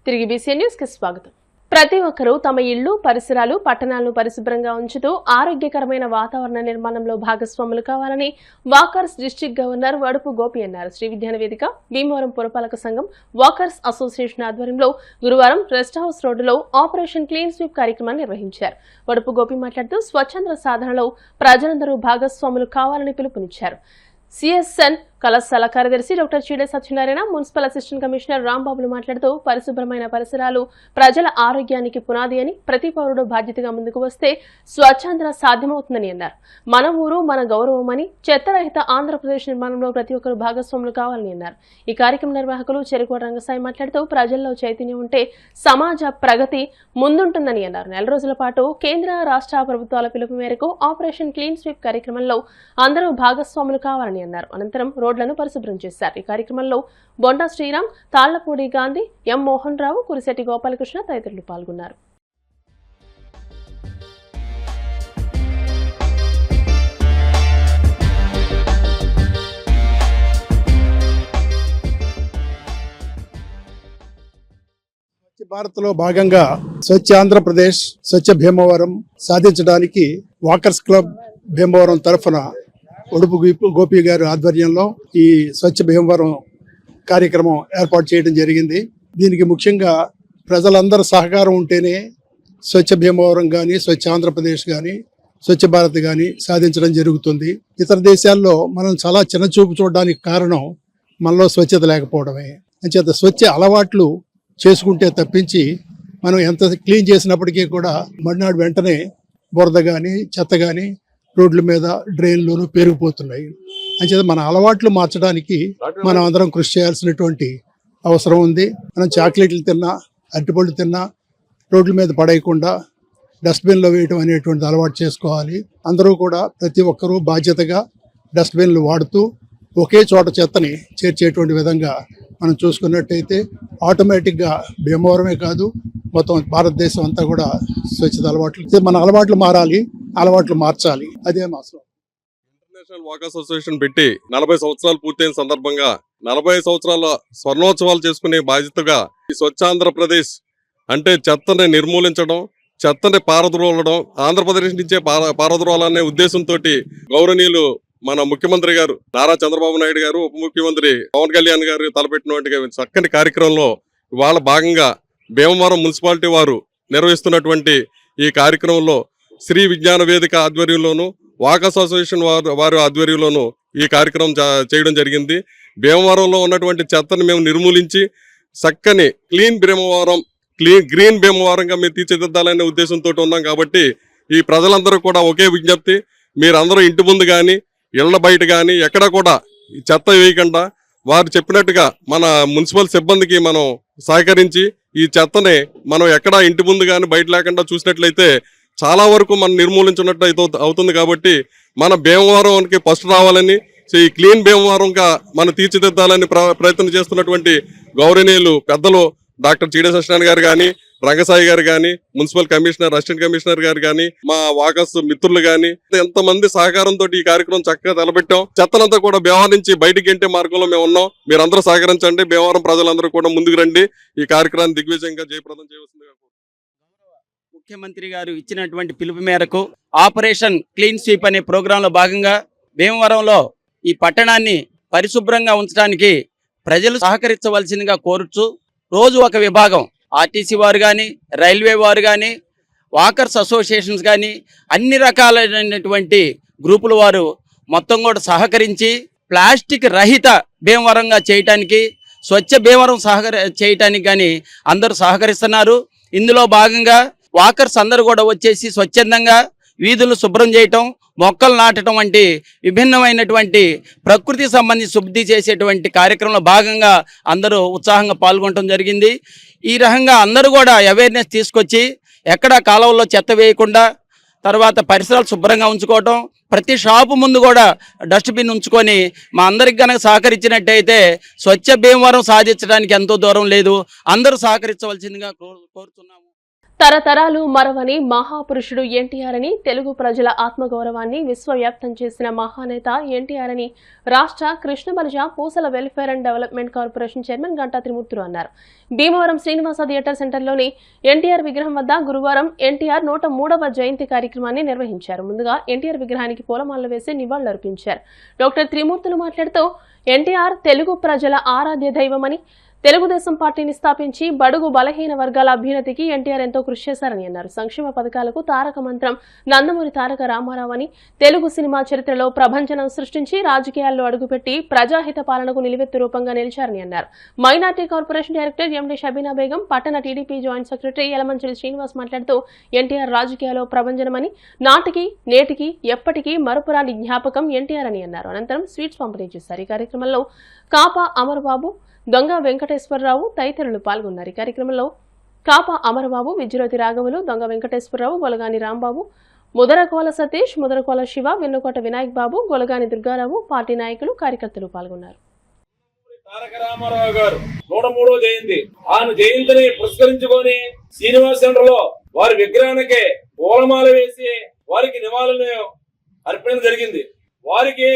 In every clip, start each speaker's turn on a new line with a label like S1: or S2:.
S1: తిరిగి BC news కి స్వాగతం. ప్రతి ఒక్కరూ తమ ఇళ్లు, పరిసరాలు, పట్టణాలను పరిశుభ్రంగా ఉంచుతూ ఆరోగ్యకరమైన వాతావరణ నిర్మాణంలో భాగస్వాములు కావాలని వాకర్స్ డిస్ట్రిక్ట్ గవర్నర్ వడుపు గోపి అన్నారు. శ్రీ విజ్ఞాన వేదిక, భీమవరం పురపాలక సంఘం, వాకర్స్ అసోసియేషన్ ఆధ్వర్యంలో గురువారం రెస్ట్ హౌస్ రోడ్డులో ఆపరేషన్ క్లీన్ స్వీప్ కార్యక్రమాన్ని నిర్వహించారు. వడుపు గోపి మాట్లాడుతూ స్వచ్ఛంద సాధనలో ప్రజలందరూ భాగస్వాములు కావాలని పిలుపునిచ్చారు. సిఎస్ఎన్ కళాశాల కార్యదర్శి doctor Cheede Satyanarayana, municipal assistant commissioner రాంబాబులు మాట్లాడుతూ పరిశుభ్రమైన పరిసరాలు ప్రజల ఆరోగ్యానికి పునాది అని, ప్రతి పౌరుడు బాధ్యతగా ముందుకు వస్తే స్వచ్ఛంద సాధ్యమవుతుందని అన్నారు. మన ఊరు మన గౌరవమని, చెత్తరహిత ఆంధ్రప్రదేశ్ నిర్మాణంలో ప్రతి ఒక్కరు భాగస్వాములు కావాలని అన్నారు. ఈ కార్యక్రమ నిర్వాహకులు చెరుకోట రంగసాయి మాట్లాడుతూ ప్రజల్లో చైతన్యం ఉంటే సమాజ ప్రగతి ముందుంటుందని అన్నారు. నెల రోజుల పాటు కేంద్ర రాష్ట్ర ప్రభుత్వాల పిలుపు మేరకు ఆపరేషన్ క్లీన్ స్వీప్ కార్యక్రమంలో అందరూ భాగస్వాములు కావాలని అన్నారు. అనంతరం రోడ్లను పరిశుభ్రం చేశారు. ఈ కార్యక్రమంలో బొండా శ్రీరామ్, తాళ్లపూడి గాంధీ, ఎం మోహన్ రావు, కురిశెట్టి గోపాలకృష్ణ తదితరులు పాల్గొన్నారు.
S2: భారత్ లో భాగంగా స్వచ్ఛ ఆంధ్రప్రదేశ్, స్వచ్ఛ భీమవరం సాధించడానికి వాకర్స్ క్లబ్ భీమవరం తరఫున వడుపు గోపి గారి ఆధ్వర్యంలో ఈ స్వచ్ఛ భీమవరం కార్యక్రమం ఏర్పాటు చేయడం జరిగింది. దీనికి ముఖ్యంగా ప్రజలందరూ సహకారం ఉంటేనే స్వచ్ఛ భీమవరం కానీ, స్వచ్ఛ ఆంధ్రప్రదేశ్ కానీ, స్వచ్ఛ భారత్ కానీ సాధించడం జరుగుతుంది. ఇతర దేశాల్లో మనం చాలా చిన్నచూపు చూడడానికి కారణం మనలో స్వచ్ఛత లేకపోవడమే. అంచేత స్వచ్ఛ అలవాట్లు చేసుకుంటే తప్పించి మనం ఎంత క్లీన్ చేసినప్పటికీ కూడా మర్నాడు వెంటనే బురద కానీ, చెత్త కానీ రోడ్ల మీద, డ్రైన్లోనూ పెరిగిపోతున్నాయి. అంచేత మన అలవాట్లు మార్చడానికి మనం అందరం కృషి చేయాల్సినటువంటి అవసరం ఉంది. మనం చాక్లెట్లు తిన్నా, అరటిపళ్ళు తిన్నా రోడ్ల మీద పడేయకుండా డస్ట్బిన్లో వేయటం అనేటువంటి అలవాటు చేసుకోవాలి. అందరూ కూడా ప్రతి ఒక్కరూ బాధ్యతగా డస్ట్బిన్లు వాడుతూ ఒకే చోట చెత్తని చేర్చేటువంటి విధంగా మనం చూసుకున్నట్టయితే ఆటోమేటిక్గా భీమవరమే కాదు, మొత్తం భారతదేశం అంతా కూడా స్వచ్ఛత అలవాట్లు, మన అలవాట్లు మారాలి, అలవాట్లు మార్చాలి. అదే మాసం.
S3: ఇంటర్నేషనల్ వాకర్స్ అసోసియేషన్ పెట్టి 40 సంవత్సరాలు పూర్తయిన సందర్భంగా 40 సంవత్సరాల స్వర్ణోత్సవాలు చేసుకునే బాధ్యతగా ఈ స్వచ్ఛ ఆంధ్రప్రదేశ్ అంటే చెత్తని నిర్మూలించడం, చెత్తని పారద్రోలడం, ఆంధ్రప్రదేశ్ నుంచే పారద్రోలనే ఉద్దేశంతో గౌరవనీయులు మన ముఖ్యమంత్రి గారు నారా చంద్రబాబు నాయుడు గారు, ఉప ముఖ్యమంత్రి పవన్ కళ్యాణ్ గారు తలపెట్టినటువంటి చక్కని కార్యక్రమంలో ఇవాళ భాగంగా భీమవరం మున్సిపాలిటీ వారు నిర్వహిస్తున్నటువంటి ఈ కార్యక్రమంలో శ్రీ విజ్ఞాన వేదిక ఆధ్వర్యంలోను, వాకర్స్ అసోసియేషన్ వారి ఆధ్వర్యంలోను ఈ కార్యక్రమం చేయడం జరిగింది. భీమవరంలో ఉన్నటువంటి చెత్తను మేము నిర్మూలించి చక్కని గ్రీన్ భీమవరంగా మేము తీర్చిదిద్దాలనే ఉద్దేశంతో ఉన్నాం. కాబట్టి ఈ ప్రజలందరూ కూడా ఒకే విజ్ఞప్తి, మీరందరూ ఇంటి ముందు కానీ, ఇళ్ల బయట కానీ ఎక్కడ కూడా చెత్త వేయకుండా వారు చెప్పినట్టుగా మన మున్సిపల్ సిబ్బందికి మనం సహకరించి ఈ చెత్తని మనం ఎక్కడ ఇంటి ముందు కానీ బయట లేకుండా చూసినట్లయితే చాలా వరకు మనం నిర్మూలించినట్టు అవుతుంది. కాబట్టి మన భీమవరంకి ఫస్ట్ రావాలని, ఈ క్లీన్ భీమవరంగా మనం తీర్చిదిద్దాలని ప్రయత్నం చేస్తున్నటువంటి గౌరవనీయులు పెద్దలు డాక్టర్ చీడే సత్యనారాయణ గారు కానీ, రంగసాయి గారు కానీ, మున్సిపల్ కమిషనర్, అసిస్టెంట్ కమిషనర్ గారు కానీ, మా వాకర్స్ మిత్రులు కానీ, ఎంతమంది సహకారంతో ఈ కార్యక్రమం చక్కగా తలపెట్టాం. చెత్తనంతా కూడా భీమవరం నుంచి బయటికి గంటే మార్గంలో మేము ఉన్నాం. మీరందరూ సహకరించండి. భీమవరం ప్రజలందరూ కూడా ముందుకు రండి. ఈ కార్యక్రమాన్ని దిగ్విజయంగా జయప్రదం చేయవలసిందిగా
S4: ముఖ్యమంత్రి గారు ఇచ్చినటువంటి పిలుపు మేరకు ఆపరేషన్ క్లీన్ స్వీప్ అనే ప్రోగ్రాంలో భాగంగా భీమవరంలో ఈ పట్టణాన్ని పరిశుభ్రంగా ఉంచడానికి ప్రజలు సహకరించవలసిందిగా కోరుచు రోజు ఒక విభాగం ఆర్టీసీ వారు కానీ, రైల్వే వారు కానీ, వాకర్స్ అసోసియేషన్స్ కానీ అన్ని రకాలైనటువంటి గ్రూపుల వారు మొత్తం కూడా సహకరించి ప్లాస్టిక్ రహిత భీమవరంగా చేయటానికి, స్వచ్ఛ భీమవరం చేయటానికి కానీ అందరూ సహకరిస్తున్నారు. ఇందులో భాగంగా వాకర్స్ అందరూ కూడా వచ్చేసి స్వచ్ఛందంగా వీధులు శుభ్రం చేయటం, మొక్కలు నాటడం వంటి విభిన్నమైనటువంటి ప్రకృతి సంబంధించి శుద్ధి చేసేటువంటి కార్యక్రమంలో భాగంగా అందరూ ఉత్సాహంగా పాల్గొనడం జరిగింది. ఈ రకంగా అందరూ కూడా అవేర్నెస్ తీసుకొచ్చి ఎక్కడా కాలువల్లో చెత్త వేయకుండా, తర్వాత పరిసరాలు శుభ్రంగా ఉంచుకోవటం, ప్రతి షాపు ముందు కూడా డస్ట్బిన్ ఉంచుకొని మా అందరికి కనుక సహకరించినట్టయితే స్వచ్ఛ భీమవరం సాధించడానికి ఎంతో దూరం లేదు. అందరూ సహకరించవలసిందిగా కోరుతున్నాము.
S1: తరతరాలు మరవని మహాపురుషుడు ఎన్టీఆర్ అని, తెలుగు ప్రజల ఆత్మగౌరవాన్ని విశ్వవ్యాప్తం చేసిన మహానేత ఎన్టీఆర్ అని రాష్ట్ర Krishnabalija Poosala welfare and development corporation chairman Ganta Trimurthulu అన్నారు. భీమవరం శ్రీనివాస థియేటర్ సెంటర్లోని ఎన్టీఆర్ విగ్రహం వద్ద గురువారం ఎన్టీఆర్ 103వ జయంతి కార్యక్రమాన్ని నిర్వహించారు. ముందుగా ఎన్టీఆర్ విగ్రహానికి పూలమాలలు వేసి నివాళులర్పించారు. డాక్టర్ త్రిమూర్తులు మాట్లాడుతూ ఎన్టీఆర్ తెలుగు ప్రజల ఆరాధ్య దైవమని, తెలుగుదేశం పార్టీని స్థాపించి బడుగు బలహీన వర్గాల అభ్యున్నతికి ఎన్టీఆర్ ఎంతో కృషి చేశారని అన్నారు. సంక్షేమ పథకాలకు తారక మంత్రం నందమూరి తారక రామారావు అని, తెలుగు సినిమా చరిత్రలో ప్రభంజనం సృష్టించి రాజకీయాల్లో అడుగుపెట్టి ప్రజాహిత పాలనకు నిలువెత్తు రూపంగా నిలిచారని అన్నారు. Minority corporation director MD Shabeena Begum, పట్టణ టీడీపీ జాయింట్ సెక్రటరీ యలమంచిలి శ్రీనివాస్ మాట్లాడుతూ ఎన్టీఆర్ రాజకీయాల్లో ప్రభంజనమని, నాటికి నేటికి ఎప్పటికీ మరపురాని జ్ఞాపకం ఎన్టీఆర్ అని అన్నారు. అనంతరం స్వీట్స్ పంపిణీ చేశారు. ఈ కార్యక్రమంలో కాపా అమరబాబు, దొంగ వెంకటేశ్వరరావు తదితరులు పాల్గొన్నారు. ఈ కార్యక్రమంలో కాపా అమరబాబు, విజ్జురోతి రాఘవులు, దొంగ వెంకటేశ్వరరావు, గొలగాని రాంబాబు, ముదరకోల సతీష్, ముదరకోల శివ, వెన్నుకోట వినాయక్ బాబు, గొలగాని దుర్గారావు, పార్టీ నాయకులు, కార్యకర్తలు పాల్గొన్నారు.
S5: తారక రామారావు గారు 103వ జయంతి, ఆయన జయంతిని పురస్కరించుకొని శ్రీనివాస్ సెంటర్ లో వారి విగ్రహానికి పూలమాల వేసి వారికి నివాళులను అర్పించడం జరిగింది. వారికి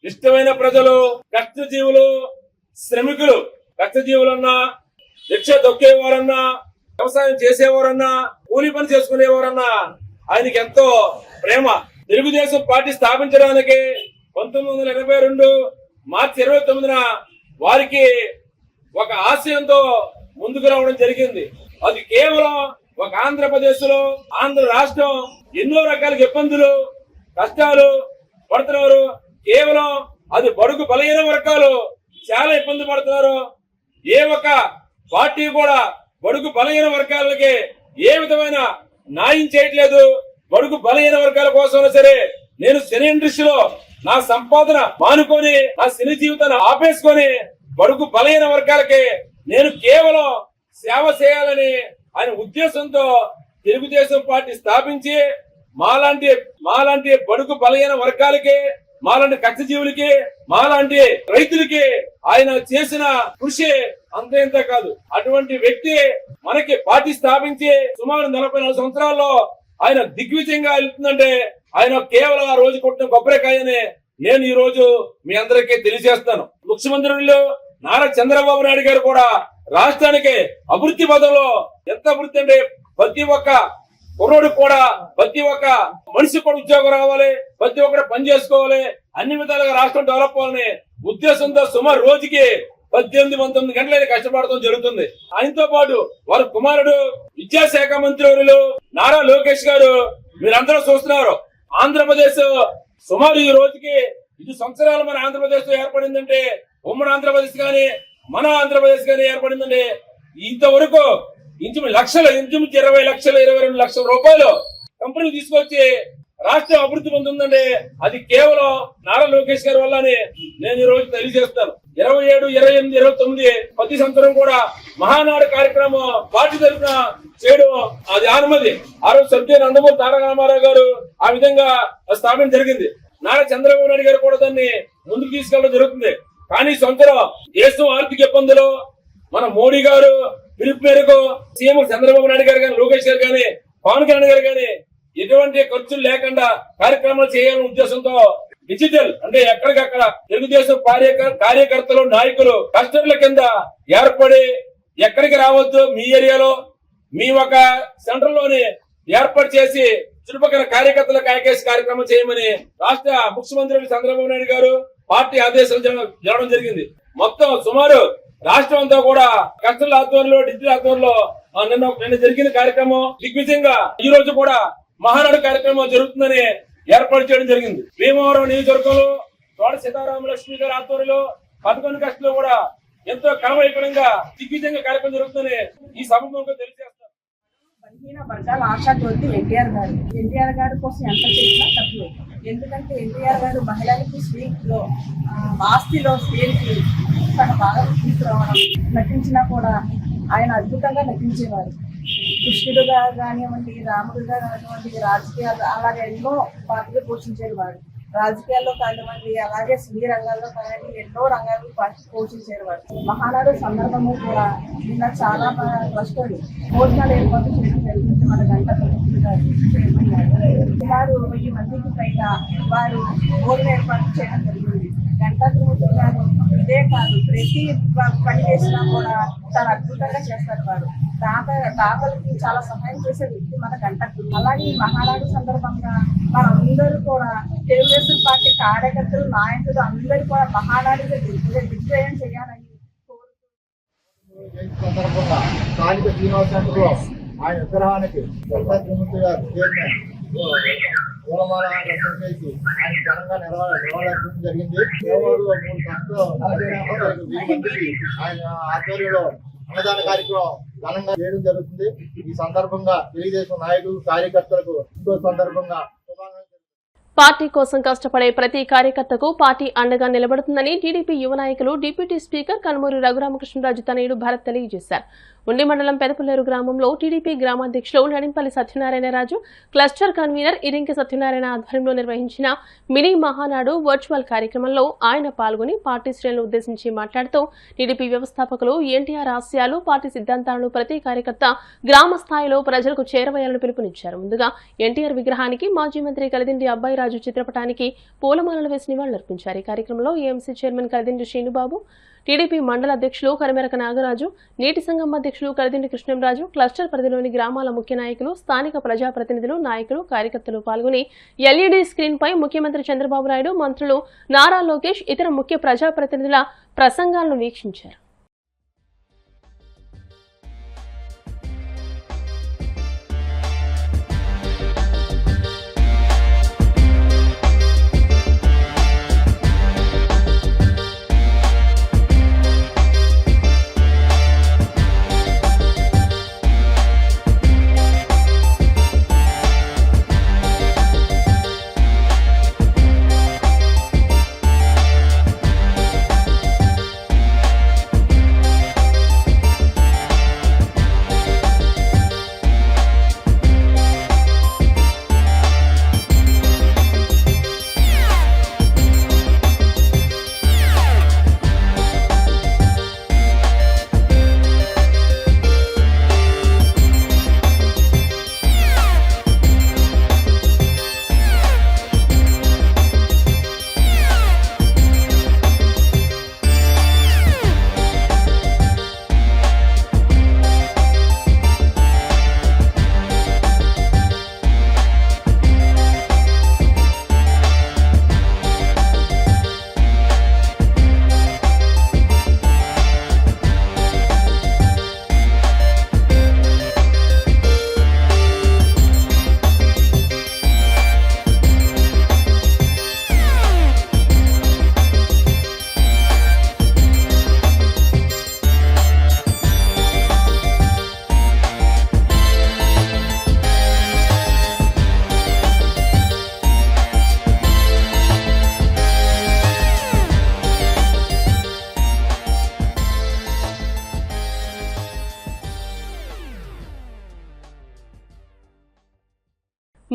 S5: ఇష్టమైన ప్రజలు, కష్టజీవులు, శ్రమికులు, కష్టజీవులన్నా, రిక్ష దొక్కేవారన్నా, వ్యవసాయం చేసేవారన్నా, కూలీ పని చేసుకునేవారన్నా ఆయనకి ఎంతో ప్రేమ. తెలుగుదేశం పార్టీ స్థాపించడానికి 1982 మార్చి 29న వారికి ఒక ఆశయంతో ముందుకు రావడం జరిగింది. అది కేవలం ఒక ఆంధ్రప్రదేశ్ లో, ఆంధ్ర రాష్ట్రం ఎన్నో రకాల ఇబ్బందులు, కష్టాలు పడుతున్నారు. కేవలం అది బడుగు బలహీన వర్గాలు చాలా ఇబ్బంది పడుతున్నారు. ఏ ఒక్క పార్టీ కూడా బడుగు బలహీన వర్గాలకి ఏ విధమైన న్యాయం చేయట్లేదు. బడుగు బలహీన వర్గాల కోసం సరే నేను సినీ ఇండస్ట్రీలో నా సంపాదన మానుకొని, నా సినీ జీవితాన్ని ఆపేసుకొని బడుగు బలహీన వర్గాలకి నేను కేవలం సేవ చేయాలని ఆయన ఉద్దేశంతో తెలుగుదేశం పార్టీ స్థాపించి మాలాంటి బడుగు బలహీన వర్గాలకి, మాలాంటి కష్టజీవులకి, మాలాంటి రైతులకి ఆయన చేసిన కృషి అంత ఇంత కాదు. అటువంటి వ్యక్తి మనకి పార్టీ స్థాపించి సుమారు 44 సంవత్సరాల్లో ఆయన దిగ్విజయంగా వెళ్తుందంటే ఆయన కేవలం ఆ రోజు కొట్టిన కొబ్బరికాయని నేను ఈ రోజు మీ అందరికీ తెలియజేస్తాను. ముఖ్యమంత్రులు నారా చంద్రబాబు నాయుడు గారు కూడా రాష్ట్రానికి అభివృద్ధి పదంలో ఎంత అభివృద్ధి అంటే ప్రతి ఒక్క కుర్రోడు కూడా, ప్రతి ఒక్క మనిషి కూడా ఉద్యోగం రావాలి, ప్రతి ఒక్కరు పని చేసుకోవాలి, అన్ని విధాలుగా రాష్ట్రం డెవలప్ అవ్వాలని ఉద్దేశంతో సుమారు రోజుకి 18-19 గంటలు కష్టపడటం జరుగుతుంది. ఆయనతో పాటు వారి కుమారుడు విద్యాశాఖ మంత్రి నారా లోకేష్ గారు, మీరందరూ చూస్తున్నారు, ఆంధ్రప్రదేశ్ సుమారు ఈ రోజుకి 5 సంవత్సరాలు మన ఆంధ్రప్రదేశ్ లో ఏర్పడిందంటే, ఉమ్మడి ఆంధ్రప్రదేశ్ గాని మన ఆంధ్రప్రదేశ్ గాని ఏర్పడిందంటే ఇంతవరకు ఇంచుమించు 20 లక్షలు 22 లక్షల రూపాయలు కంపెనీలు తీసుకొచ్చి రాష్ట్రం అభివృద్ధి పొందుతుందంటే అది కేవలం నారా లోకేష్ గారి వల్ల అని నేను ఈ రోజు తెలియజేస్తాను. 27, 28, 29 ప్రతి సంవత్సరం కూడా మహానాడు కార్యక్రమం పార్టీ తరఫున చేయడం అది ఆనమది. ఆ రోజు సభ్యులు నందమూరి తారక రామారావు గారు ఆ విధంగా స్థాపన జరిగింది. నారా చంద్రబాబు నాయుడు గారు కూడా దాన్ని ముందుకు తీసుకెళ్లడం జరుగుతుంది. కానీ ఈ సంవత్సరం దేశం ఆర్థిక ఇబ్బందులు, మన మోడీ గారు పిలుపు మేరకు సీఎం చంద్రబాబు నాయుడు గారు కానీ, లోకేష్ గారు కానీ, పవన్ కళ్యాణ్ గారు కానీ ఎటువంటి ఖర్చులు లేకుండా కార్యక్రమాలు చేయాలనే ఉద్దేశంతో డిజిటల్ అంటే ఎక్కడికక్కడ తెలుగుదేశం కార్యకర్తలు, నాయకులు కస్టమర్ల కింద ఏర్పడి ఎక్కడికి రావద్దు, మీ ఏరియాలో మీ ఒక సెంటర్ లోనే ఏర్పాటు చేసి చుట్టుపక్కల కార్యకర్తల కాయకేసి కార్యక్రమం చేయమని రాష్ట్ర ముఖ్యమంత్రి చంద్రబాబు నాయుడు గారు పార్టీ ఆదేశాలు జరగడం జరిగింది. మొత్తం సుమారు రాష్ట్రం అంతా కూడా కస్టమర్ల ఆధ్వర్యంలో, డిజిటల్ ఆధ్వర్యంలో నిన్న జరిగిన కార్యక్రమం దిగ్విజయంగా ఈ రోజు కూడా మహానాడు కార్యక్రమం జరుగుతుందని ఏర్పాటు చేయడం జరిగింది. భీమవరం నియోజకవర్గంలో తోట సీతారామలక్ష్మి గారి ఆధ్వర్యంలో 11 కష్టలు కూడా ఎంతో కలవైకరంగా దిగ్విజయంగా కార్యక్రమం జరుగుతుందని ఈ సభకు తెలియజేస్తారు.
S6: బలహీన వర్గాల ఆశాజ్యోతి ఎన్టీఆర్ గారి కోసం ఎంత చేసినా తక్కువే. ఎందుకంటే ఎన్టీఆర్ గారు మహిళలకు స్త్రీలో ఆస్తిలో స్త్రీకి తన బాగా తీసుకురావడం, నటించినా కూడా ఆయన అద్భుతంగా నటించేవారు. కృష్ణుడుగా కానివ్వండి, రాముడుగా కానివ్వండి, రాజకీయాలు అలాగే ఎన్నో పాత్రలు పోషించేవారు. రాజకీయాల్లో కానివ్వండి, అలాగే సినీ రంగాల్లో కానివ్వండి, ఎన్నో రంగాల్లో పోషించారు వారు. మహానాడు సందర్భము కూడా నిన్న చాలా ట్రస్టులు భోజనాలు ఏర్పాటు చేయడం జరిగింది. మన గంట సుమారు 1000 మందికి పైగా వారు భోజనం ఏర్పాటు చేయడం జరిగింది. గంటా త్రిమూర్తి గారు ఇదే కాదు, ప్రతి పని చేసినా కూడా చాలా అద్భుతంగా చేస్తారు వారు. దాతలకి చాలా సహాయం చేసే వ్యక్తి మన గంటకు. అలాగే ఈ మహానాడు సందర్భంగా మనందరూ కూడా తెలుగుదేశం పార్టీ కార్యకర్తలు, నాయకులు అందరూ కూడా మహానాడుగా దిగ్విజయం చేయాలని
S7: సందర్భంగా స్థానిక శ్రీనివాస సెంటర్లో ఆయన విగ్రహానికి గంటా త్రిమూర్తి గారు పూలమాల దర్శనం చేసి ఆయన ఘనంగా నిలవడం జరిగింది. కేవలంలో 3 మందికి ఆయన ఆధ్వర్యంలో అన్నదాన కార్యక్రమం ఘనంగా చేయడం జరుగుతుంది. ఈ సందర్భంగా తెలుగుదేశం నాయకులు, కార్యకర్తలకు ఇంకో సందర్భంగా
S1: పార్టీ కోసం కష్టపడే ప్రతి కార్యకర్తకు పార్టీ అండగా నిలబడుతుందని టీడీపీ యువ నాయకులు డిప్యూటీ స్పీకర్ కనుమూరి రఘురామకృష్ణరాజు తనయుడు భరత్ తెలియజేశారు. ఉండి మండలం పెదపుల్లేరు గ్రామంలో టీడీపీ గ్రామాధ్యక్షులు నడింపల్లి సత్యనారాయణరాజు, క్లస్టర్ కన్వీనర్ ఇరింకి సత్యనారాయణ ఆధ్వర్యంలో నిర్వహించిన మినీ మహానాడు వర్చువల్ కార్యక్రమంలో ఆయన పాల్గొని పార్టీ శ్రేణులను ఉద్దేశించి మాట్లాడుతూ టీడీపీ వ్యవస్థాపకులు ఎన్టీఆర్ ఆశయాలు, పార్టీ సిద్ధాంతాలను ప్రతి కార్యకర్త గ్రామ స్థాయిలో ప్రజలకు చేరవేయాలని పిలుపునిచ్చారు. ముందుగా ఎన్టీఆర్ విగ్రహానికి మాజీ మంత్రి కలిదిండి అబ్బాయిరాజు చిత్రపటానికి పూలమాలలు వేసి నివాళులర్పించారు. ఈ కార్యక్రమంలో AMC chairman Kalidindi Srinubabu, TDP మండల అధ్యక్షులు కరిమెరక నాగరాజు, నీటి సంఘం అధ్యక్షులు కలిదిండి కృష్ణంరాజు, క్లస్టర్ పరిధిలోని గ్రామాల ముఖ్య నాయకులు, స్థానిక ప్రజాప్రతినిధులు, నాయకులు, కార్యకర్తలు పాల్గొని ఎల్ఈడీ స్క్రీన్ పై ముఖ్యమంత్రి చంద్రబాబు నాయుడు, మంత్రులు నారా లోకేష్, ఇతర ముఖ్య ప్రజాప్రతినిధుల ప్రసంగాలను వీక్షించారు.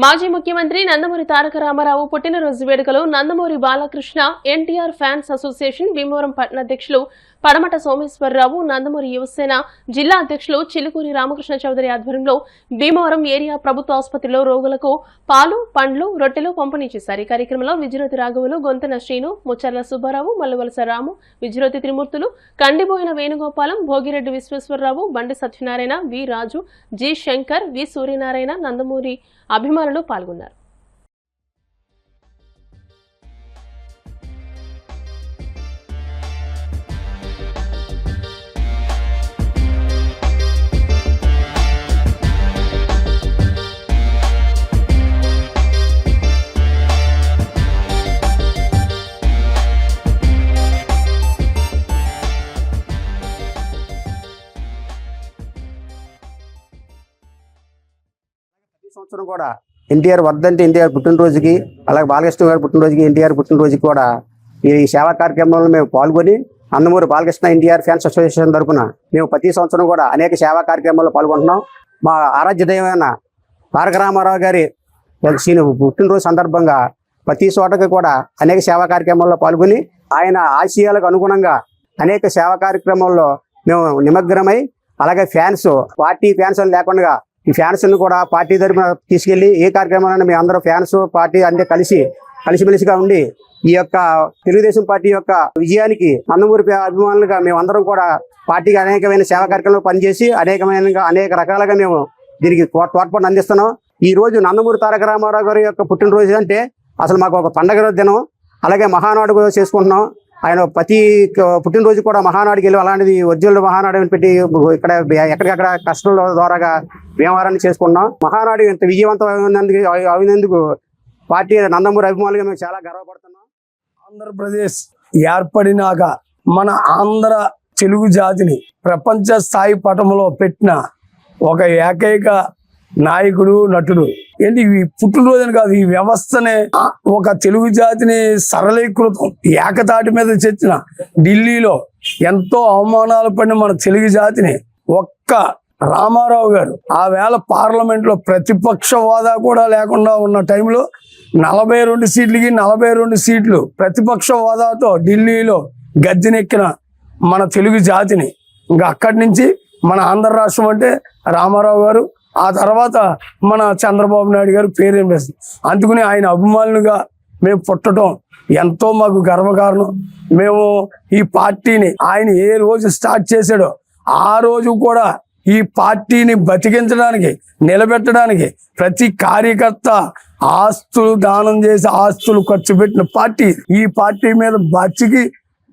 S1: మాజీ ముఖ్యమంత్రి నందమూరి తారక రామారావు పుట్టినరోజు వేడుకలు నందమూరి బాలకృష్ణ ఎన్టీఆర్ ఫ్యాన్స్ అసోసియేషన్ భీమవరం పట్టణ అధ్యక్షులు పడమట సోమేశ్వరరావు, నందమూరి యువసేన జిల్లా అధ్యక్షులు చిలుకూరి రామకృష్ణ చౌదరి ఆధ్వర్యంలో భీమవరం ఏరియా ప్రభుత్వ ఆసుపత్రిలో రోగులకు పాలు, పండ్లు, రొట్టెలు పంపిణీ చేశారు. ఈ కార్యక్రమంలో విజ్రోతి రాఘవులు, గొంతన శ్రీను, ముచ్చర్ల సుబ్బారావు, మల్లవలస రాము, విజ్రోతి త్రిమూర్తులు, కండిబోయిన వేణుగోపాలం, భోగిరెడ్డి విశ్వేశ్వరరావు, బండి సత్యనారాయణ, వి రాజు, జి శంకర్, వి సూర్యనారాయణ, నందమూరి అభిమానులు పాల్గొన్నారు.
S8: సంవత్సరం కూడా ఎన్టీఆర్ వర్ధంతి ఎన్టీఆర్ పుట్టినరోజుకి, అలాగే బాలకృష్ణ గారి పుట్టినరోజుకి, ఎన్టీఆర్ పుట్టినరోజుకి కూడా ఈ సేవా కార్యక్రమంలో మేము పాల్గొని నందమూరి బాలకృష్ణ ఎన్టీఆర్ ఫ్యాన్స్ అసోసియేషన్ తరఫున మేము ప్రతి సంవత్సరం కూడా అనేక సేవా కార్యక్రమాల్లో పాల్గొంటున్నాం. మా ఆరాధ్య దైవమైన తారక రామారావు గారి పుట్టినరోజు సందర్భంగా ప్రతి చోటకి కూడా అనేక సేవా కార్యక్రమాల్లో పాల్గొని ఆయన ఆశయాలకు అనుగుణంగా అనేక సేవా కార్యక్రమాల్లో మేము నిమగ్నమై, అలాగే ఫ్యాన్స్, పార్టీ ఫ్యాన్స్ అని లేకుండా ఈ ఫ్యాన్స్ని కూడా పార్టీ తరఫున తీసుకెళ్లి ఏ కార్యక్రమాలను మేము అందరూ ఫ్యాన్స్ పార్టీ అంటే కలిసిమెలిసిగా ఉండి ఈ యొక్క తెలుగుదేశం పార్టీ యొక్క విజయానికి నందమూరి అభిమానులుగా మేమందరం కూడా పార్టీకి అనేకమైన సేవా కార్యక్రమాలు పనిచేసి అనేక రకాలుగా మేము దీనికి తోడ్పాటు అందిస్తున్నాం. ఈ రోజు నందమూరి తారక రామారావు గారి యొక్క పుట్టినరోజు అంటే అసలు మాకు ఒక పండగ దినం. అలాగే మహానాడు కూడా చేసుకుంటున్నాం. ఆయన ప్రతి పుట్టినరోజు కూడా మహానాడుకి వెళ్ళి అలాంటిది ఒరిజినల్ మహానాడు పెట్టి ఇక్కడ ఎక్కడికక్కడ కష్టం ద్వారాగా వ్యవహారాన్ని చేసుకుంటున్నాం. మహానాడు ఇంత విజయవంతం అయినందుకు పార్టీ నందమూరి అభిమానులుగా మేము చాలా గర్వపడుతున్నాం.
S9: ఆంధ్రప్రదేశ్ ఏర్పడినాక మన ఆంధ్ర తెలుగు జాతిని ప్రపంచ స్థాయి పటంలో పెట్టిన ఒక ఏకైక నాయకుడు, నటుడు. ఏంటి ఈ పుట్టినరోజుని కాదు, ఈ వ్యవస్థనే ఒక తెలుగు జాతిని సరళీకృతం ఏకతాటి మీద తెచ్చిన ఢిల్లీలో ఎంతో అవమానాలు పడిన మన తెలుగు జాతిని ఒక్క రామారావు గారు ఆ వేళ పార్లమెంట్ లో ప్రతిపక్ష హోదా కూడా లేకుండా ఉన్న టైంలో 42 సీట్లకి 42 సీట్లు ప్రతిపక్ష హోదాతో ఢిల్లీలో గద్దెనెక్కిన మన తెలుగు జాతిని ఇంకా అక్కడి నుంచి మన ఆంధ్ర రాష్ట్రం అంటే రామారావు గారు, ఆ తర్వాత మన చంద్రబాబు నాయుడు గారు పేరేం వేస్తుంది. అందుకని ఆయన అభిమానులుగా మేము పుట్టడం ఎంతో మాకు గర్వకారణం. మేము ఈ పార్టీని ఆయన ఏ రోజు స్టార్ట్ చేశాడో ఆ రోజు కూడా ఈ పార్టీని బతికించడానికి, నిలబెట్టడానికి ప్రతి కార్యకర్త ఆస్తులు దానం చేసి ఆస్తులు ఖర్చు పెట్టిన పార్టీ. ఈ పార్టీ మీద బతికి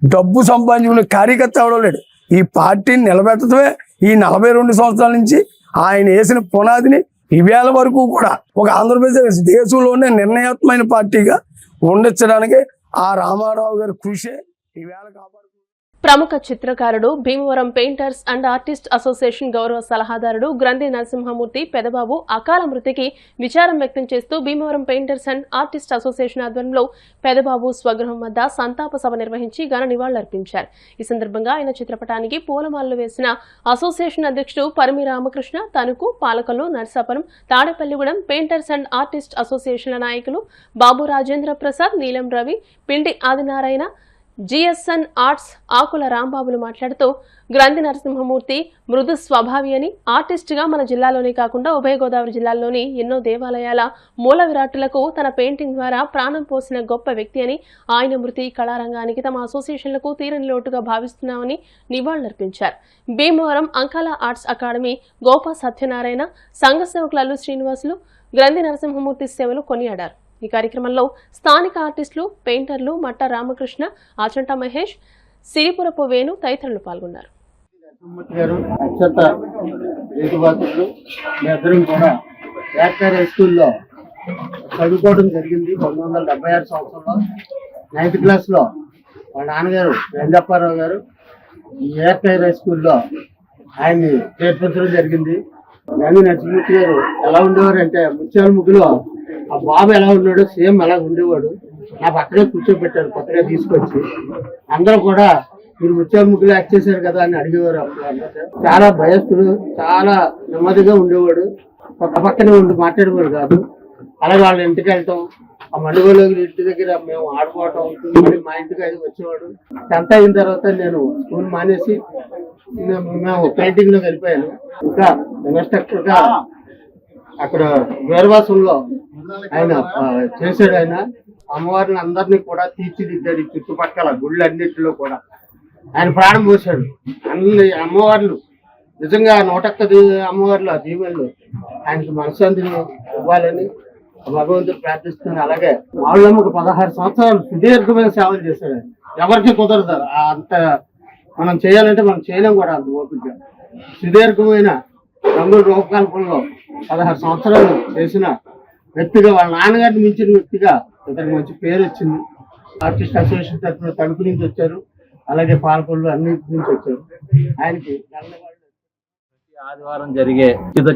S9: డబ్బు సంపాదించుకునే కార్యకర్త ఎవడో లేడు. ఈ పార్టీని నిలబెట్టడమే ఈ 42 సంవత్సరాల నుంచి ఆయన వేసిన పునాదిని ఇవేళ వరకు కూడా ఒక ఆంధ్రప్రదేశ్ దేశంలోనే నిర్ణయాత్మకమైన పార్టీగా ఉండించడానికి ఆ రామారావు గారి కృషి ఈవేళ కాపాడు.
S1: ప్రముఖ చిత్రకారుడు, Bhimavaram painters and artist association గౌరవ సలహాదారుడు గ్రంథి నరసింహమూర్తి పెదబాబు అకాల మృతికి విచారం వ్యక్తం చేస్తూ Bhimavaram painters and artist association ఆధ్వర్యంలో పెదబాబు స్వగృహం వద్ద సంతాప సభ నిర్వహించి ఘన నివాళులర్పించారు. ఈ సందర్భంగా ఆయన చిత్రపటానికి పూలమాలలు వేసిన అసోసియేషన్ అధ్యక్షుడు Parimi Ramakrishna, Tanuku, Palakollu, Narsapuram, Tadepalligudem painters and artist అసోసియేషన్ల నాయకులు బాబు రాజేంద్ర ప్రసాద్, నీలం రవి, పిండి ఆదినారాయణ, జిఎస్ఎన్ ఆర్ట్స్ ఆకుల రాంబాబులు మాట్లాడుతూ గ్రంథి నరసింహమూర్తి మృదు స్వభావి అని, ఆర్టిస్టుగా మన జిల్లాలోనే కాకుండా ఉభయ గోదావరి జిల్లాల్లోని ఎన్నో దేవాలయాల మూల విరాట్టులకు తన పెయింటింగ్ ద్వారా ప్రాణం పోసిన గొప్ప వ్యక్తి అని, ఆయన మృతి కళారంగానికి తమ అసోసియేషన్లకు తీరని లోటుగా భావిస్తున్నామని నివాళులర్పించారు. భీమవరం అంకాల ఆర్ట్స్ అకాడమీ గోపా సత్యనారాయణ, సంఘ సేవకులు అల్లు శ్రీనివాసులు గ్రంథి నరసింహమూర్తి సేవలు కొనియాడారు. ఈ కార్యక్రమంలో స్థానిక ఆర్టిస్టులు, పెయింటర్లు మట్ట రామకృష్ణ, ఆచంట మహేష్, సిరిపురపు వేణు తదితరులు పాల్గొన్నారు.
S7: చదువుకోవడం జరిగింది. 1976 సంవత్సరంలో 9th క్లాస్లో వాళ్ళ నాన్నగారు రంజప్పారావు గారు ఈ ఏఆర్కేఆర్ హై స్కూల్లో ఆయన్ని చేర్పించడం జరిగింది. గ్రంథి నరసింహమూర్తి గారు ఎలా ఉండేవారు అంటే ముత్యాల ముగ్గులో ఆ బాబు ఎలా ఉన్నాడో సేమ్ అలా ఉండేవాడు. నా పక్కనే కూర్చోబెట్టారు కొత్తగా తీసుకొచ్చి. అందరూ కూడా మీరు ముత్యాల ముగ్గులు యాక్ట్ చేశారు కదా అని అడిగేవారు. చాలా భయస్థుడు, చాలా నెమ్మదిగా ఉండేవాడు. పక్కనే ఉండి మాట్లాడేవాడు కాదు. అలాగే వాళ్ళ ఇంటికి వెళ్తాం, ఆ మడుగులో ఇంటి దగ్గర మేము ఆడుకోవటం, మళ్ళీ మా ఇంటికి అది వచ్చేవాడు. 10th అయిన తర్వాత నేను స్కూల్ మానేసి మేము పెయింటింగ్ లో వెళ్ళిపోయాను. ఇంకా ఇన్స్ట్రక్టర్ గా అక్కడ వీరవాసంలో ఆయన చేశాడు. ఆయన అమ్మవారిని అందరినీ కూడా తీర్చిదిద్దాడు. చుట్టుపక్కల గుళ్ళన్నిటిలో కూడా ఆయన ప్రాణం పోశాడు. అన్ని అమ్మవార్లు నిజంగా 101 అమ్మవార్లు ఆ దీవెనలు ఆయనకి మనశ్శాంతిని ఇవ్వాలని భగవంతుడు ప్రార్థిస్తున్నాడు. అలాగే వాళ్ళమ్మకు 16 సంవత్సరాలు సుదీర్ఘమైన సేవలు చేశాడు. ఎవరికి కుదరదు అంత మనం చేయాలంటే మనం చేయలేం కూడా అంత ఓపిక. సుదీర్ఘమైన రంగుల రూపకల్పనలో 16 సంవత్సరాలు చేసిన వ్యక్తిగా, వాళ్ళ నాన్నగారిని మించిన వ్యక్తిగా ఇతనికి మంచి పేరు వచ్చింది. ఆర్టిస్ట్ అసోసియేషన్ తరఫున తణుకు నుంచి వచ్చారు, అలాగే పాలకొల్లు అన్నింటి నుంచి వచ్చారు. ఆయనకి
S10: ఆదివారం జరిగే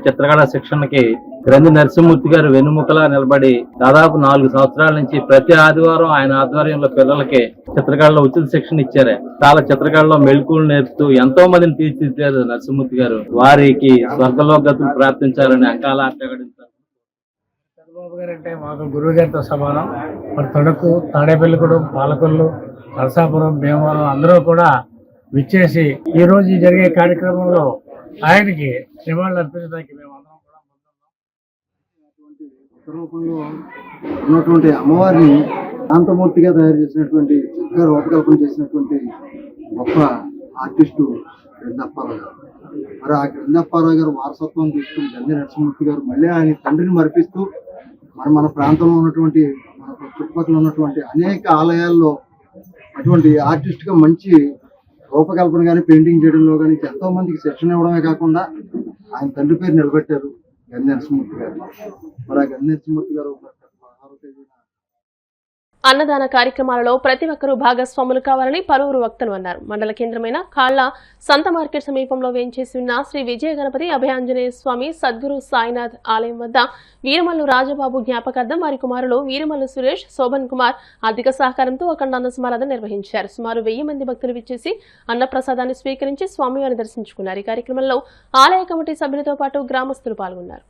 S10: చిత్రకళ శిక్షణకి గ్రంథి నరసింహమూర్తి గారు వెన్నుముకలా నిలబడి దాదాపు 4 సంవత్సరాల నుంచి ప్రతి ఆదివారం ఆయన ఆధ్వర్యంలో పిల్లలకి చిత్రకళలో ఉచిత శిక్షణ ఇచ్చారు. చాలా చిత్రకళలో మెళకువలు నేర్పుతూ ఎంతో మందిని తీర్చిదిద్దారు నరసింహమూర్తి గారు. వారికి స్వర్గలోక గతులు ప్రార్థించాలని అంకాల ఆర్ట్ అకాడమీ
S11: చంద్రబాబు గారు అంటే మాకు గురువు గారితో సమానం. మరి తొడకు, తాడేపల్లిగూడెం, పాలకొల్లు, నరసాపురం, భీమవరం అందరూ కూడా విచ్చేసి ఈ రోజు జరిగే కార్యక్రమంలో ఆయనకి నివాళులు అర్పించడానికి మేము అందరం కూడా
S7: రూపంలో ఉన్నటువంటి అమ్మవారిని శాంతమూర్తిగా తయారు చేసినటువంటి చక్కగా రూపకల్పన చేసినటువంటి గొప్ప ఆర్టిస్టు గ్రంథప్పారావు గారు. మరి ఆ గ్రంథప్పారావు గారు వారసత్వం తీసుకుని గంధి నరసింహమూర్తి గారు మళ్ళీ ఆయన తండ్రిని మరిపిస్తూ మన ప్రాంతంలో ఉన్నటువంటి మన చుట్టుపక్కల ఉన్నటువంటి అనేక ఆలయాల్లో అటువంటి ఆర్టిస్ట్ గా మంచి రూపకల్పన కానీ పెయింటింగ్ చేయడంలో కానీ ఎంతో మందికి శిక్షణ ఇవ్వడమే కాకుండా ఆయన తండ్రి పేరు నిలబెట్టారు గంధి నరసింహమూర్తి గారు. మరి ఆ గంధి నరసింహమూర్తి గారు
S1: అన్నదాన కార్యక్రమాలలో ప్రతి ఒక్కరూ భాగస్వాములు కావాలని పలువురు వక్తలు అన్నారు. మండల కేంద్రమైన కాళ్ల సంత మార్కెట్ సమీపంలో వేంచేసి ఉన్న శ్రీ విజయ గణపతి అభయాంజనేయ స్వామి సద్గురు సాయినాథ్ ఆలయం వద్ద వీరమల్లు రాజబాబు జ్ఞాపకార్థం వారి కుమారులు వీరమల్లు సురేష్, శోభన్ కుమార్ ఆర్థిక సహకారంతో అఖండ అన్న సమారాధన నిర్వహించారు. సుమారు 1000 మంది భక్తులు విచ్చేసి అన్నప్రసాదాన్ని స్వీకరించి స్వామివారిని దర్శించుకున్నారు. ఈ కార్యక్రమంలో ఆలయ కమిటీ సభ్యులతో పాటు గ్రామస్తులు పాల్గొన్నారు.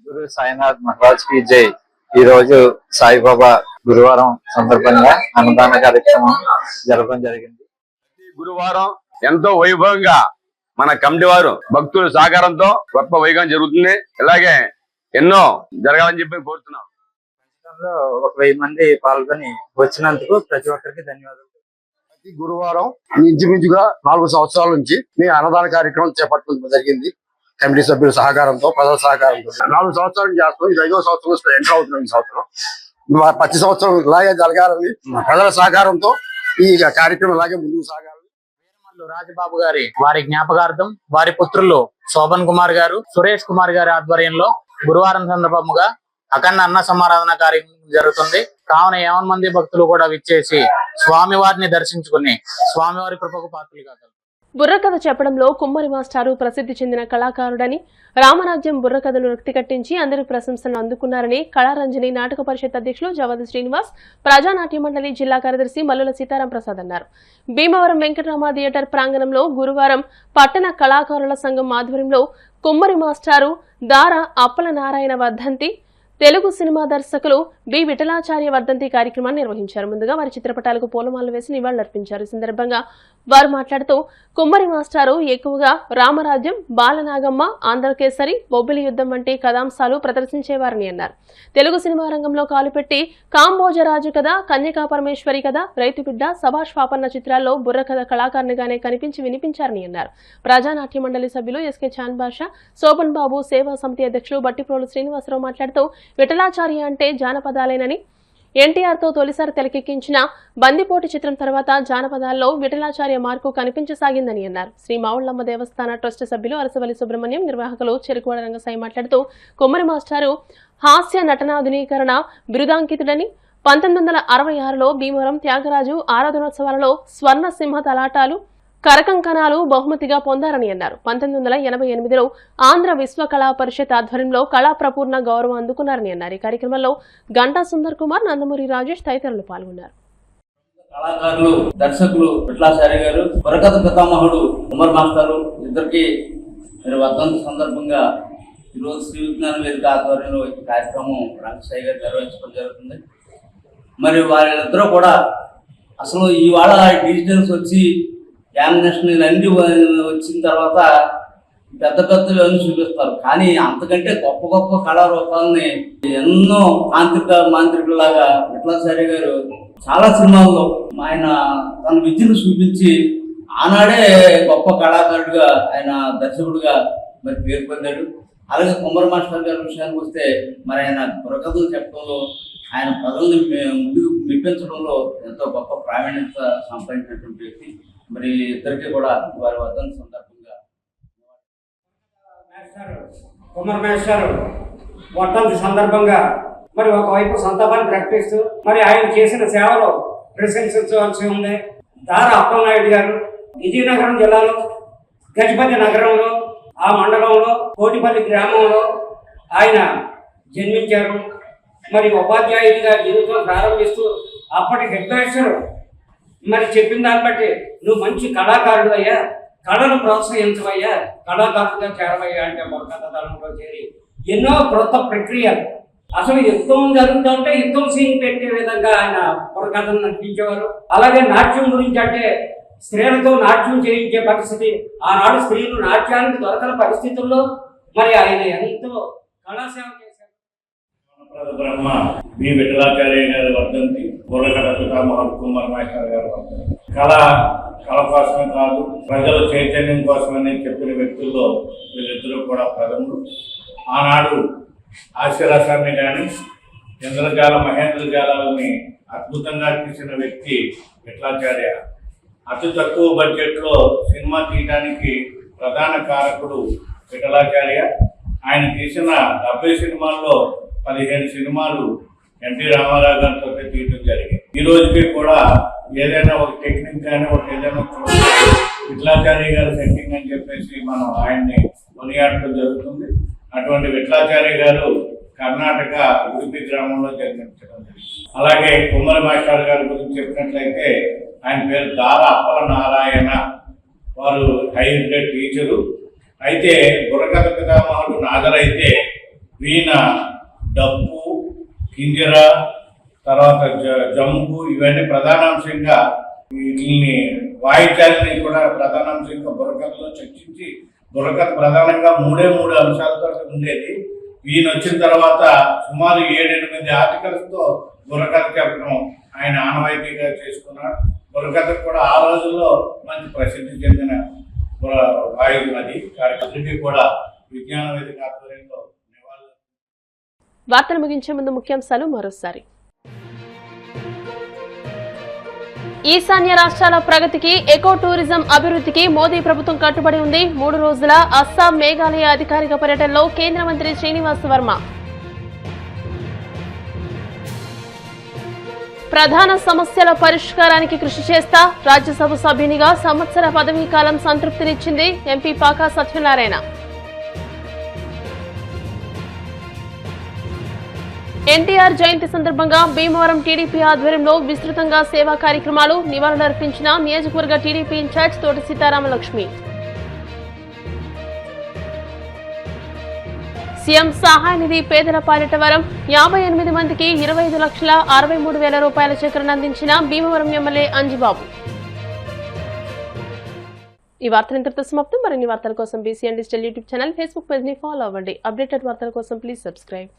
S12: గురు సాయినాథ్ మహారాజ్ కి జై. ఈ రోజు సాయిబాబా గురువారం సందర్భంగా అన్నదాన కార్యక్రమం జరపడం జరిగింది.
S13: గురువారం ఎంతో వైభవంగా మన కమిటీ వారు భక్తుల సహకారంతో గొప్ప వైభవం జరుగుతుంది. ఇలాగే ఎన్నో జరగాలని చెప్పి కోరుతున్నాం.
S12: ఒక 1000 మంది పాల్గొని వచ్చినందుకు ప్రతి ఒక్కరికి ధన్యవాదాలు.
S7: ప్రతి గురువారం ఇంచుమించుగా 4 సంవత్సరాల నుంచి మీ అన్నదాన కార్యక్రమం చేపట్టడం జరిగింది. కమిటీ సభ్యుల సహకారంతో, ప్రజల సహకారంతో 4 సంవత్సరాలు చేస్తాం. ఇది 5వ సంవత్సరం ఎంటర్ అవుతున్నాం. ఈ సంవత్సరం ప్రతి సంవత్సరం ఇలాగే జరగాలని ప్రజల సహకారంతో ఈ కార్యక్రమం ఇలాగే ముందుకు సాగాలని.
S14: రాజబాబు గారి వారి జ్ఞాపకార్థం వారి పుత్రులు శోభన్ కుమార్ గారు, సురేష్ కుమార్ గారి ఆధ్వర్యంలో గురువారం సందర్భముగా అఖండ అన్న సమారాధన కార్యక్రమం జరుగుతుంది. కావున 50 మంది భక్తులు కూడా విచ్చేసి స్వామివారిని దర్శించుకుని స్వామివారి కృపకు పాత్రలు కాగలరు.
S1: బుర్రకథ చెప్పడంలో కుమ్మరి మాస్టారు ప్రసిద్ధి చెందిన కళాకారుడని, రామరాజ్యం బుర్రకథను రక్తి కట్టించి అందరి ప్రశంసలను అందుకున్నారని కళారంజని నాటక పరిషత్ అధ్యక్షులు జవది శ్రీనివాస్, ప్రజానాట్య మండలి జిల్లా కార్యదర్శి మల్లుల సీతారాం ప్రసాద్ అన్నారు. భీమవరం వెంకటరామ థియేటర్ ప్రాంగణంలో గురువారం పట్టణ కళాకారుల సంఘం ఆధ్వర్యంలో కుమ్మరి మాస్టారు దార అప్పల నారాయణ వర్ధంతి, తెలుగు సినిమా దర్శకులు బి విఠలాచార్య వర్ధంతి కార్యక్రమాన్ని నిర్వహించారు. ముందుగా వారి చిత్రపటాలకు పూలమాలలు వేసి నివాళులర్పించారు. ఈ సందర్భంగా వారు మాట్లాడుతూ కుమ్మరి మాస్టారు ఎక్కువగా రామరాజ్యం, బాలనాగమ్మ, ఆంధ్రకేసరి, బొబ్బిలి యుద్ధం వంటి కథాంశాలు ప్రదర్శించేవారని అన్నారు. తెలుగు సినిమా రంగంలో కాలుపెట్టి కాంబోజరాజు కథ, కన్యకా పరమేశ్వరి కథ, రైతుబిడ్డ, సభాష్ పాపన్న చిత్రాల్లో బుర్రకథ కళాకారునిగానే కనిపించి వినిపించారని అన్నారు. ప్రజానాట్య మండలి సభ్యులు ఎస్కే చాన్ బాషా, శోభన్ బాబు, సేవా సమితి అధ్యక్షులు బట్టిప్రోలు శ్రీనివాసరావు మాట్లాడుతూ విఠలాచార్య అంటే జానపదాలేనని, ఎన్టీఆర్తో తొలిసారి తెరకెక్కించిన బందిపోటు చిత్రం తర్వాత జానపదాల్లో విఠలాచార్య మార్కు కనిపించసాగిందని అన్నారు. శ్రీ మావుళ్ళమ్మ దేవస్థాన ట్రస్ట్ సభ్యులు అరసవల్లి సుబ్రహ్మణ్యం, నిర్వాహకులు చెరుకువాడ రంగసాయి మాట్లాడుతూ కుమ్మరి మాస్టారు హాస్య నటనాధునీకరణ బిరుదాంకితుడని, 1966లో భీమవరం త్యాగరాజు ఆరాధనోత్సవాలలో స్వర్ణ సింహ తలాటాలు, కరకంకణాలు బహుమతిగా పొందారని అన్నారు. 1988లో ఆంధ్ర విశ్వ కళా పరిషత్ ఆధ్వర్యంలో కళా ప్రపూర్ణ గౌరవం అందుకున్నారని అన్నారు. ఈ కార్యక్రమంలో గంటా సుందర్ కుమార్, నందమూరి రాజేష్ తదితరులు పాల్గొన్నారు.
S4: కళాకారులు, దర్శకులు విఠలాచార్య గారు, బుర్రకథ పితామహుడు కుమ్మరి మాస్టారు ఇద్దరికి వర్ధంతి సందర్భంగా ఈరోజు శ్రీ విజ్ఞాన వేదిక ఆధ్వర్యంలో ఈ కార్యక్రమం రంగసాయి గారు నిర్వహించడం జరుగుతుంది. మరి వాళ్ళిద్దరూ కూడా అసలు ఇవాళ డిజిటల్స్ వచ్చి యానిమేషన్ అన్ని వచ్చిన తర్వాత పెద్ద పెద్దవి అన్ని చూపిస్తారు. కానీ అంతకంటే గొప్ప గొప్ప కళారూపాలని ఎన్నో మాంత్రికులాగా విఠలాచార్య గారు చాలా సినిమాల్లో ఆయన తన విద్యను చూపించి ఆనాడే గొప్ప కళాకారుడిగా ఆయన దర్శకుడిగా మరి పేరు పొందాడు.
S15: అలాగే కుమ్మర మాస్టర్ గారి విషయానికి వస్తే మరి ఆయన బుర్రకథలు చెప్పడంలో ఆయన ప్రజల్ని ముందుకు మెప్పించడంలో ఎంతో గొప్ప ప్రావీణ్యత సంపాదించినటువంటి వ్యక్తి. మరి ఇద్దరికి కూడా వారి వర్ధంతి సందర్భంగా
S11: కుమ్మర మాస్టర్ వర్ధంతి సందర్భంగా మరి ఒకవైపు సంతాపాన్ని ప్రకటిస్తూ మరి ఆయన చేసిన సేవలు ప్రశంసించవలసి ఉంది. దార అప్పలనాయుడు గారు విజయనగరం జిల్లాలో గజపతి నగరంలో ఆ మండలంలో కోటిపల్లి గ్రామంలో ఆయన జన్మించారు. మరి ఉపాధ్యాయుడిగా జీవితం ప్రారంభిస్తూ అప్పటి హెడ్ మాస్టర్ మరి చెప్పిన దాన్ని బట్టి నువ్వు మంచి కళాకారుడు అయ్యా, కళను ప్రోత్సహించవయ్యా, కళాకారుడుగా చేరవయ్యా అంటే బుర్రకథ దళంలో చేరి ఎన్నో క్రొత్త ప్రక్రియలు, అసలు యుద్ధం జరుగుతుంటే యుద్ధం సీన్ పెట్టే విధంగా ఆయన బుర్రకథను నడిపించేవారు. అలాగే నాట్యం గురించి అంటే స్త్రీలతో నాట్యం చేయించే పరిస్థితి, ఆనాడు స్త్రీలు నాట్యానికి దొరకని పరిస్థితుల్లో మరి ఆయన ఎంతో కళాసేవ చేశారు.
S5: బ్రహ్మ బి విఠలాచార్య గారి వర్ధంతి, బుర్రకథ పితామహుడు కుమ్మర మాస్టర్ గారి వర్ధంతి. కళ కోసమే కాదు, ప్రజల చైతన్యం కోసమని చెప్పిన వ్యక్తుల్లో వీళ్ళిద్దరూ కూడా ప్రథములు. ఆనాడు హాస్యరసాన్ని కానీ ఇంద్రజాల మహేంద్రజాలని అద్భుతంగా తీసిన వ్యక్తి విఠలాచార్య. అతి తక్కువ బడ్జెట్లో సినిమా తీయడానికి ప్రధాన కారకుడు విఠలాచార్య. ఆయన తీసిన 70 సినిమాల్లో 15 సినిమాలు ఎన్టీ రామారావు గారితో తీయడం జరిగింది. ఈ రోజుకి కూడా ఏదైనా ఒక టెక్నిక్ కానీ ఒక ఏదైనా విఠలాచార్య గారి సెట్టింగ్ అని చెప్పేసి మనం ఆయన్ని కొనియాడటం జరుగుతుంది. అటువంటి విఠలాచార్య గారు కర్ణాటక ఉడిపి గ్రామంలో జన్మించడం జరిగింది. అలాగే కుమ్మర మాస్టర్ గారి గురించి చెప్పినట్లయితే ఆయన పేరు దార అప్పల నారాయణ. వారు హైయర్ టీచరు. అయితే బుర్రకథ పితామహుడు నాగరైతే వీణ, డప్పు, కింజర, తర్వాత జంపు ఇవన్నీ ప్రధానాంశంగా వీటిని వాయిద్యాలని కూడా ప్రధానాంశంగా బుర్రకథలో చర్చించి బుర్రకథ ప్రధానంగా 3 అంశాలతో ఉండేది. ఈయన వచ్చిన తర్వాత సుమారు 7-8 ఆర్టికల్స్తో బుర్రకథ చెప్పడం ఆయన ఆనవాయితీగా చేసుకున్నాడు. బుర్రకథకు కూడా ఆ రోజుల్లో మంచి ప్రసిద్ధి చెందిన వాయువు అది. కార్యక్రమానికి కూడా విజ్ఞాన వేదిక ఆధ్వర్యంలో నివాళులు.
S1: వార్తలు ముగించే ముందు ముఖ్యాంశాలు మరోసారి. ఈశాన్య రాష్ట్రాల ప్రగతికి, ఎకో టూరిజం అభివృద్ధికి మోదీ ప్రభుత్వం కట్టుబడి ఉంది. 3 రోజుల అస్సాం, మేఘాలయ అధికారిక పర్యటనలో కేంద్ర మంత్రి శ్రీనివాస్ వర్మ. ప్రధాన సమస్యల పరిష్కారానికి కృషి చేస్తా, రాజ్యసభ సభ్యునిగా సంవత్సర పదవీ కాలం సంతృప్తినిచ్చింది ఎంపీ పాకా సత్యనారాయణ. ఎన్టీఆర్ జయంతి సందర్భంగా భీమవరం టీడీపీ ఆధ్వర్యంలో విస్తృతంగా సేవా కార్యక్రమాలు, నివాళులర్పించిన నియోజకవర్గ టీడీపీ ఇన్ఛార్జ్ తోటి సీతారామలక్ష్మి. సీఎం సహాయ నిధి పేదల పాలిట వరం, 58 మందికి 25,63,000 రూపాయల చెక్కులను అందించిన భీమవరం ఎమ్మెల్యే అంజిబాబు. ఈ వార్తలు ఇంతటితో సమాప్తం. మరిన్ని వార్తల కోసం BCN digital YouTube channel, Facebook page ని ఫాలో అవ్వండి. అప్డేటెడ్ వార్తల కోసం ప్లీజ్ సబ్స్క్రైబ్.